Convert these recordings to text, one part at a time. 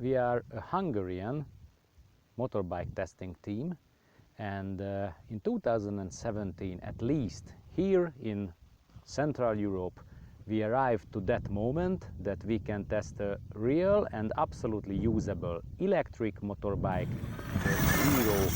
We are a Hungarian motorbike testing team, and in 2017 at least here in Central Europe we arrived to that moment that we can test a real and absolutely usable electric motorbike, the Zero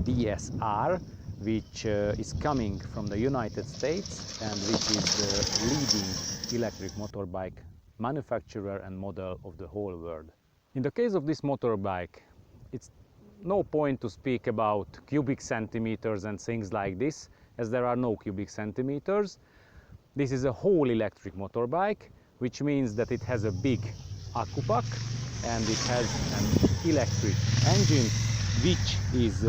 DSR, which is coming from the United States and which is the leading electric motorbike manufacturer and model of the whole world. In the case of this motorbike, it's no point to speak about cubic centimeters and things like this, as there are no cubic centimeters. This is a whole electric motorbike, which means that it has a big accu pack and it has an electric engine which is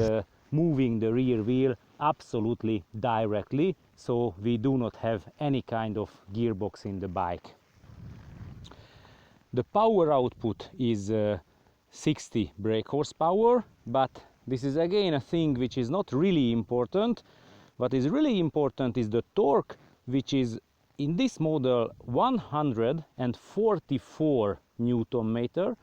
moving the rear wheel absolutely directly, so we do not have any kind of gearbox in the bike. The power output is 60 brake horsepower, but this is again a thing which is not really important. What is really important is the torque, which is in this model 144 Newton meter,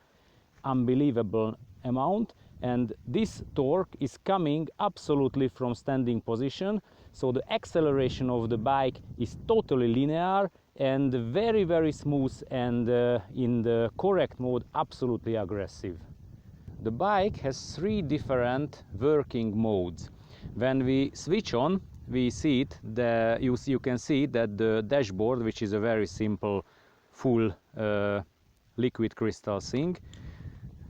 unbelievable amount, and this torque is coming absolutely from standing position, so the acceleration of the bike is totally linear and very smooth, and in the correct mode absolutely aggressive. The bike has 3 different working modes. When we switch on, we see it, you can see that the dashboard, which is a very simple full liquid crystal thing,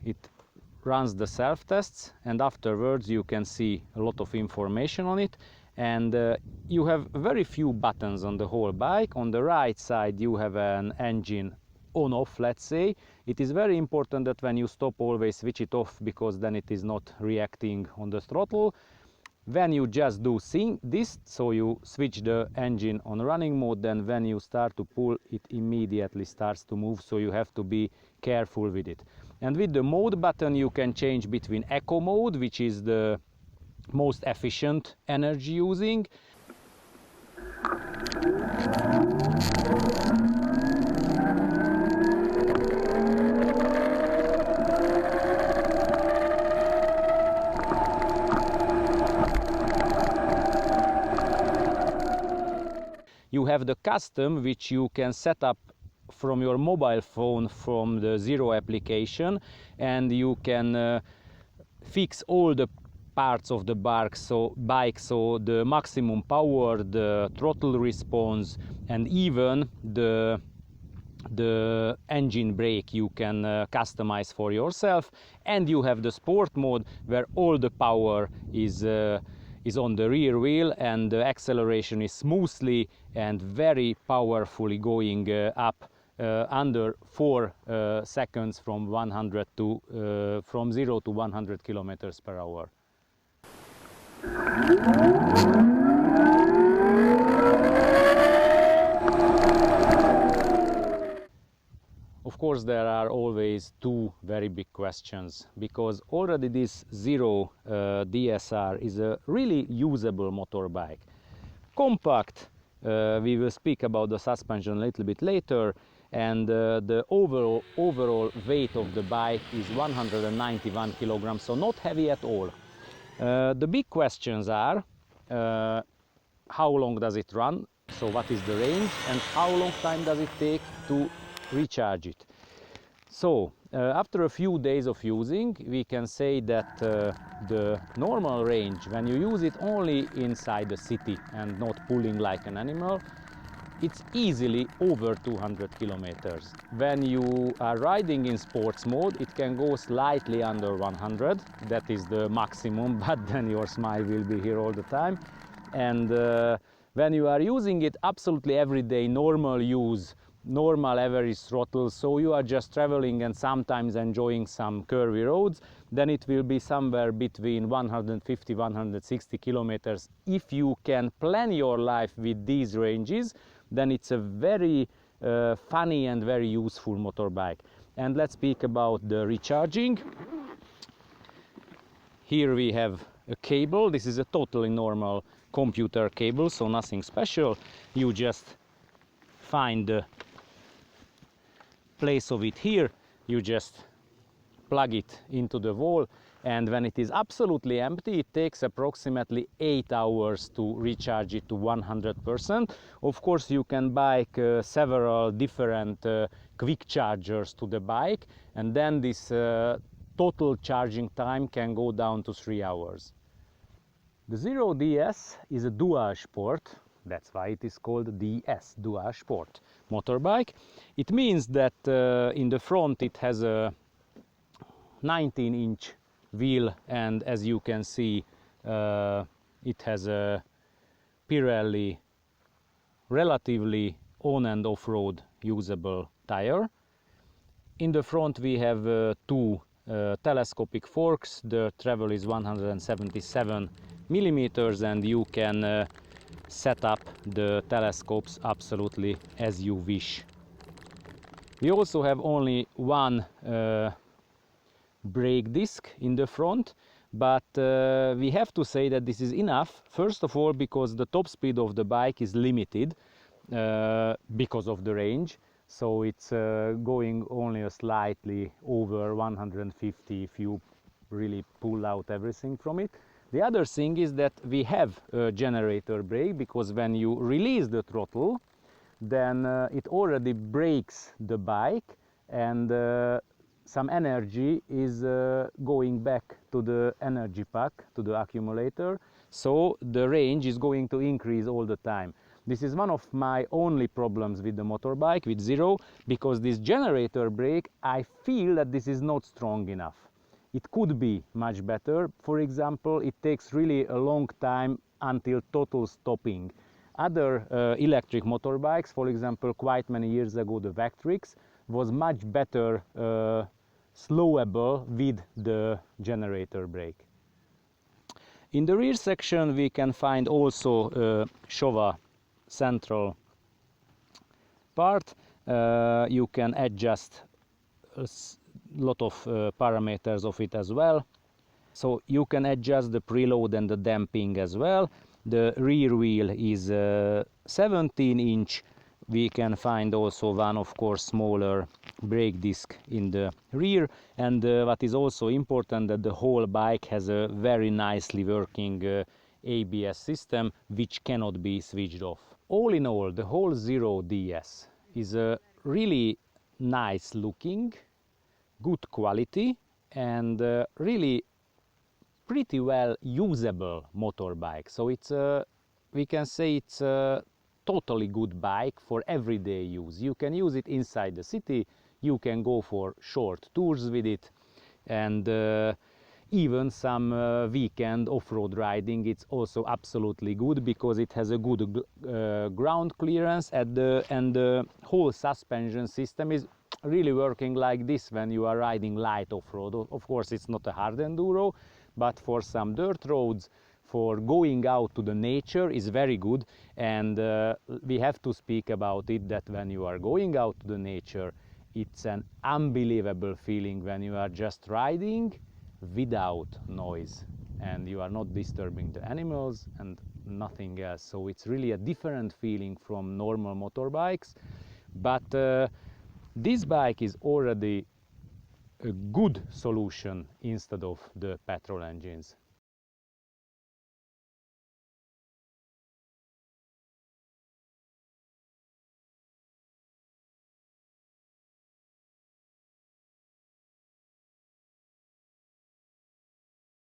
it runs the self-tests, and afterwards you can see a lot of information on it, and you have very few buttons on the whole bike. On the right side you have an engine on-off, let's say. It is very important that when you stop, always switch it off, because then it is not reacting on the throttle. When you just do this, so you switch the engine on running mode, then when you start to pull, it immediately starts to move, so you have to be careful with it. And with the mode button you can change between eco mode, which is the most efficient energy using. You have the custom, which you can set up from your mobile phone from the Zero application, and you can fix all the parts of the bike, so the maximum power, the throttle response, and even the engine brake you can customize for yourself. And you have the sport mode, where all the power is on the rear wheel, and the acceleration is smoothly and very powerfully going up under 4 seconds from 0 to 100 kilometers per hour. Of course, there are always 2 very big questions, because already this Zero DSR is a really usable motorbike. Compact, we will speak about the suspension a little bit later, and the overall weight of the bike is 191 kilograms, so not heavy at all. The big questions are how long does it run, so what is the range, and how long time does it take to recharge it. So after a few days of using, we can say that the normal range, when you use it only inside the city and not pulling like an animal, it's easily over 200 kilometers. When you are riding in sports mode, it can go slightly under 100. That is the maximum, but then your smile will be here all the time. And when you are using it absolutely every day, normal use, normal average throttle, so you are just traveling and sometimes enjoying some curvy roads, then it will be somewhere between 150-160 kilometers. If you can plan your life with these ranges, then it's a very funny and very useful motorbike. And let's speak about the recharging. Here we have a cable. This is a totally normal computer cable, so nothing special. You just find the place of it here. you just plug it into the wall, and when it is absolutely empty, it takes approximately 8 hours to recharge it to 100%. Of course, you can buy several different quick chargers to the bike, and then this total charging time can go down to 3 hours. The Zero DS is a dual sport. That's why it is called DS, dual sport motorbike. It means that in the front it has a 19-inch wheel, and as you can see, it has a Pirelli relatively on and off-road usable tire. In the front we have two telescopic forks. The travel is 177 millimeters, and you can set up the telescopes absolutely as you wish. We also have only one brake disc in the front, but we have to say that this is enough. First of all, because the top speed of the bike is limited because of the range, so it's going only a slightly over 150 if you really pull out everything from it. The other thing is that we have a generator brake, because when you release the throttle, then it already brakes the bike, and some energy is going back to the energy pack, to the accumulator, so the range is going to increase all the time. This is one of my only problems with the motorbike, with Zero, because this generator brake, I feel that this is not strong enough. It could be much better. For example, it takes really a long time until total stopping. Other electric motorbikes, for example, quite many years ago, the Vectrix, was much better slowable with the generator brake. In the rear section we can find also a Showa central part. You can adjust a lot of parameters of it as well. So you can adjust the preload and the damping as well. The rear wheel is 17-inch. We can find also one, of course, smaller brake disc in the rear, and what is also important, that the whole bike has a very nicely working ABS system, which cannot be switched off. All in all, the whole Zero DS is a really nice looking, good quality, and really pretty well usable motorbike. So it's we can say it's a totally good bike for everyday use. You can use it inside the city, you can go for short tours with it, and even some weekend off-road riding. It's also absolutely good, because it has a good ground clearance and the whole suspension system is really working like this when you are riding light off-road. Of course, it's not a hard enduro, but for some dirt roads, for going out to the nature, is very good. And we have to speak about it, that when you are going out to the nature, it's an unbelievable feeling when you are just riding without noise and you are not disturbing the animals and nothing else. So it's really a different feeling from normal motorbikes. But this bike is already a good solution instead of the petrol engines.